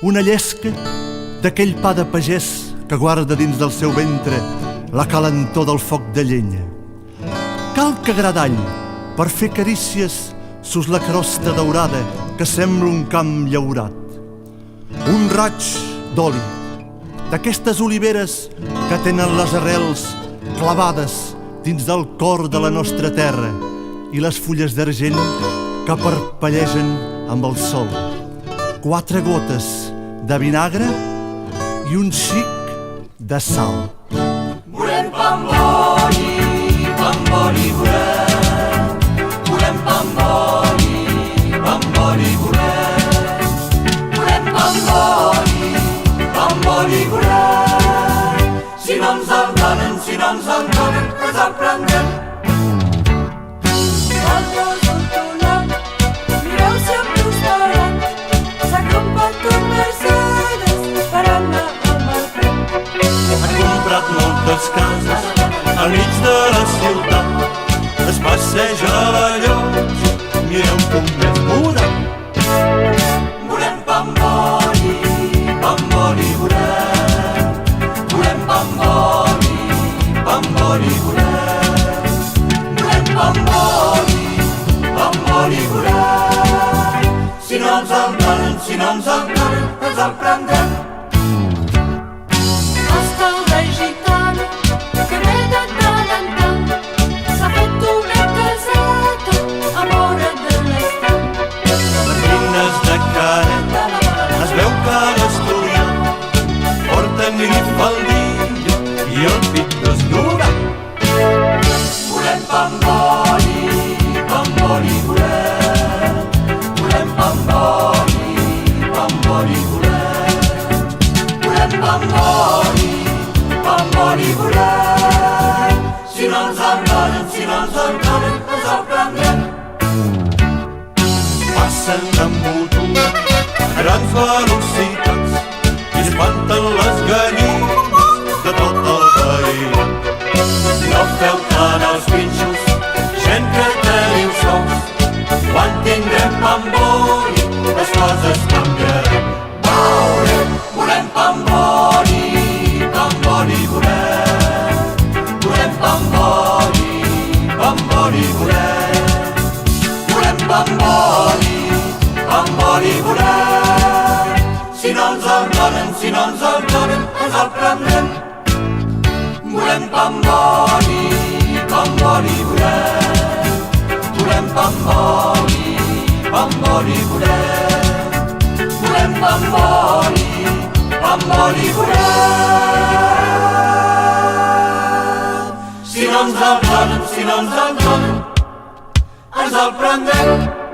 una llesca d'aquell pa de pagès que guarda dins del seu ventre la calentor del foc de llenya. Calca gra d'all per fer carícies sus la crosta daurada que sembla un camp llaurat. Un raig d'oli d'aquestes oliveres que tenen les arrels clavades dins del cor de la nostra terra i les fulles d'argent que parpellegen amb el sol. 4 gotes de vinagre i un xic de sal. Volem pamboli, pamboli volem. Volem pamboli, pamboli volem. Volem pamboli, pamboli volem. Si no ens el donen, si no ens el donen, ens el prendrem. Nosaltres el donem, mireu si hem prosperat. S'ha comprat un Mercedes per anar al mercat. Ha comprat moltes cases al mig de la ciutat. Es passeja a la llotja, mireu com és muda. Volem pamboli, pamboli volem. Volem pamboli, pamboli volem. Volem pamboli, pamboli volem. Si no ens el donen, si no ens el donen, ens el prendrem. Hasta el rei gitano que ve de tant en tant s'ha fet una caseta a vora de l'estat. Les dignes de Canet es veu que a l'estudiant porten grifaldilla i el pit desnudat. Volem pamboli, pamboli volem. Volem pamboli, pamboli volem. Volem pamboli, pamboli volem. Si no ens el donen, si no ens el donen, ens el prendrem. Passen amb moto a grans velocitats i espanten les gallines de tot el veïnat. No feu tant els pinxos, gent que teniu sous. Quan tindrem pamboli, les coses canviaran. Volem pamboli, pamboli volem. Volem pamboli, pamboli volem. Volem pamboli, pamboli volem. Si no ens el donen, si no ens el donen, ens el prendrem. Volem pamboli, pamboli volem. Volem pamboli, pamboli volem. Volem pamboli, pamboli volem. Si no ens el donen, si no ens el donen, ens el prendrem.